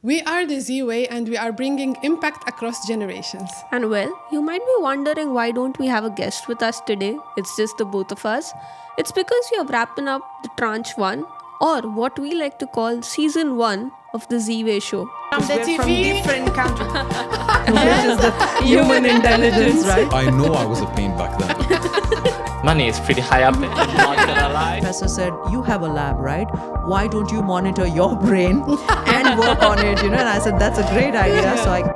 We are the Z-Way and we are bringing impact across generations. And well, you might be wondering why don't we have a guest with us today? It's just the both of us. It's because we are wrapping up the tranche 1, or what we like to call season 1 of the Z-Way show. From the TV. From different countries. Which is the human intelligence, right? I know I was a pain back then. Money is pretty high up there. Not gonna lie. Professor said, you have a lab, right? Why don't you monitor your brain and work on it? And I said, that's a great idea. So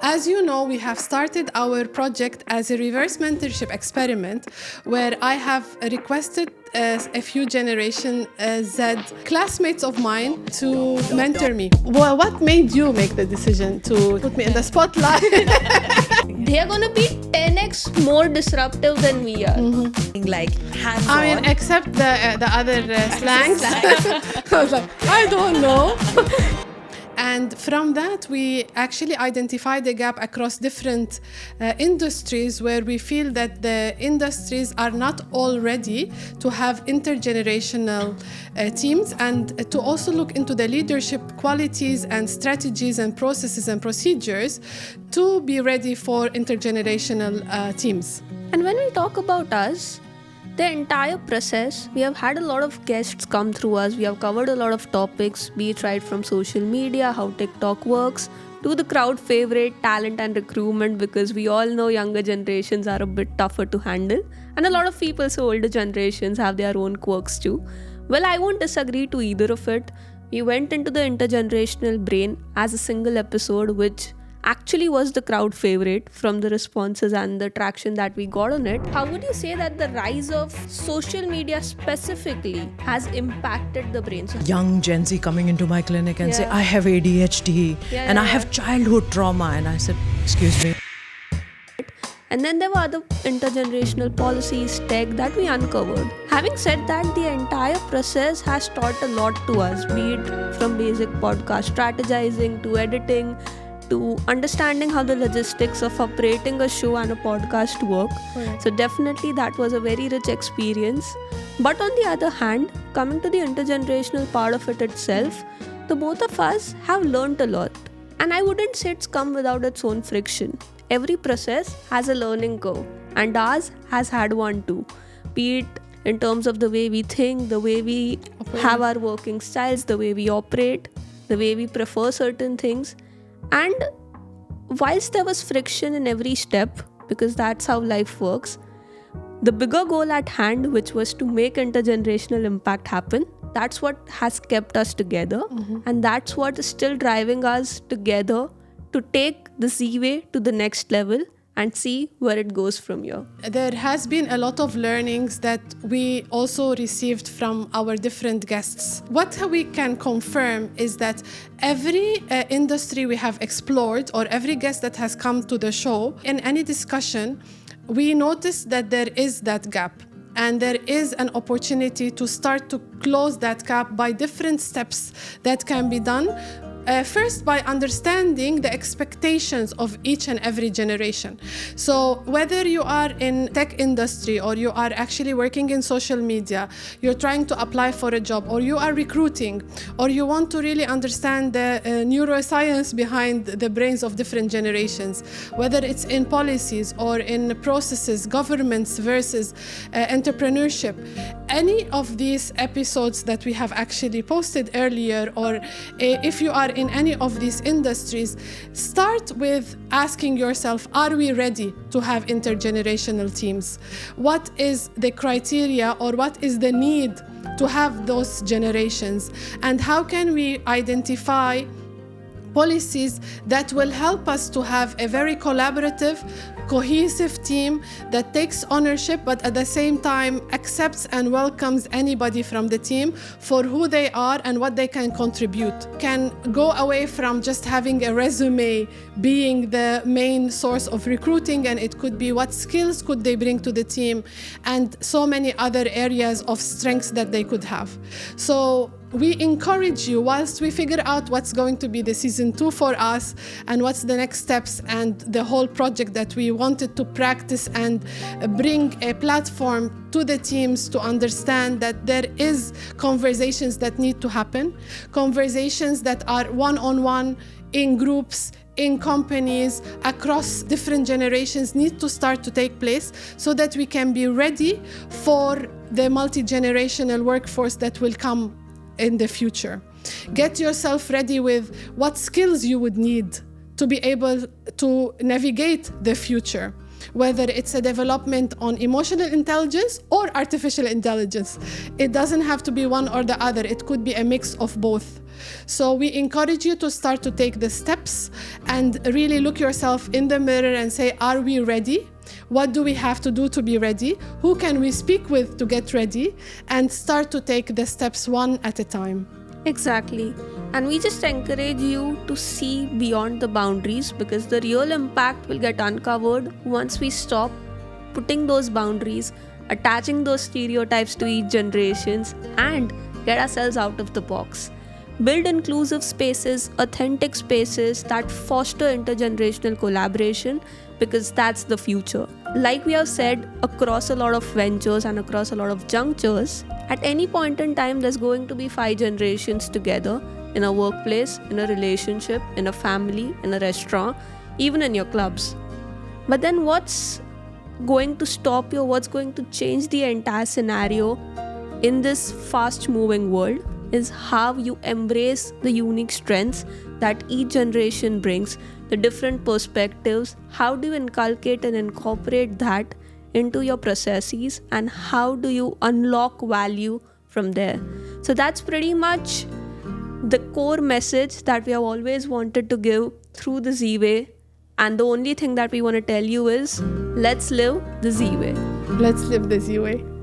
As you know, we have started our project as a reverse mentorship experiment where I have requested a few Generation Z classmates of mine to mentor me. Well, what made you make the decision to put me in the spotlight? They are going to be 10x more disruptive than we are. like hands-on. I mean, except the other slangs. I was like, I don't know. And from that, we actually identified a gap across different industries where we feel that the industries are not all ready to have intergenerational teams, and to also look into the leadership qualities and strategies and processes and procedures to be ready for intergenerational teams. And when we talk about us, the entire process, we have had a lot of guests come through us. We have covered a lot of topics, be it right from social media, how TikTok works, to the crowd favorite, talent and recruitment, because we all know younger generations are a bit tougher to handle. And a lot of people, so older generations, have their own quirks too. Well, I won't disagree to either of it. We went into the intergenerational brain as a single episode, which actually was the crowd favorite from the responses and the traction that we got on it. How would you say that the rise of social media specifically has impacted the brain? So young Gen Z coming into my clinic and say, I have ADHD and I have childhood trauma. And I said, excuse me. And then there were other intergenerational policies, tech that we uncovered. Having said that, the entire process has taught a lot to us, be it from basic podcast strategizing to editing, to understanding how the logistics of operating a show and a podcast work. Correct. So definitely that was a very rich experience. But on the other hand, coming to the intergenerational part of it itself, the both of us have learnt a lot. And I wouldn't say it's come without its own friction. Every process has a learning curve, and ours has had one too. Be it in terms of the way we think, the way we have our working styles, the way we operate, the way we prefer certain things. And whilst there was friction in every step, because that's how life works, the bigger goal at hand, which was to make intergenerational impact happen, that's what has kept us together. And that's what is still driving us together to take the Z-Way to the next level and see where it goes from here. There has been a lot of learnings that we also received from our different guests. What we can confirm is that every industry we have explored, or every guest that has come to the show, in any discussion, we noticed that there is that gap. And there is an opportunity to start to close that gap by different steps that can be done. First, by understanding the expectations of each and every generation. So whether you are in tech industry, or you are actually working in social media, you're trying to apply for a job, or you are recruiting, or you want to really understand the neuroscience behind the brains of different generations, whether it's in policies or in processes, governments versus entrepreneurship. Any of these episodes that we have actually posted earlier, or if you are in any of these industries, start with asking yourself, are we ready to have intergenerational teams? What is the criteria, or what is the need to have those generations? And how can we identify policies that will help us to have a very collaborative, cohesive team that takes ownership, but at the same time accepts and welcomes anybody from the team for who they are and what they can contribute. Can go away from just having a resume being the main source of recruiting, and it could be what skills could they bring to the team, and so many other areas of strengths that they could have. So we encourage you, whilst we figure out what's going to be the season 2 for us and what's the next steps and the whole project that we wanted to practice and bring a platform to the teams to understand that there is conversations that need to happen, conversations that are one-on-one, in groups, in companies, across different generations need to start to take place so that we can be ready for the multi-generational workforce that will come in the future. Get yourself ready with what skills you would need to be able to navigate the future, whether it's a development on emotional intelligence or artificial intelligence. It doesn't have to be one or the other. It could be a mix of both. So we encourage you to start to take the steps and really look yourself in the mirror and say, are we ready? What do we have to do to be ready? Who can we speak with to get ready? And start to take the steps one at a time. Exactly. And we just encourage you to see beyond the boundaries, because the real impact will get uncovered once we stop putting those boundaries, attaching those stereotypes to each generations, and get ourselves out of the box. Build inclusive spaces, authentic spaces that foster intergenerational collaboration, because that's the future. Like we have said, across a lot of ventures and across a lot of junctures, at any point in time, there's going to be 5 generations together in a workplace, in a relationship, in a family, in a restaurant, even in your clubs. But then what's going to stop you? What's going to change the entire scenario in this fast-moving world is how you embrace the unique strengths that each generation brings, the different perspectives. How do you inculcate and incorporate that into your processes, and how do you unlock value from there? So that's pretty much the core message that we have always wanted to give through the Z-Way. And the only thing that we want to tell you is, let's live the Z-Way. Let's live the Z-Way.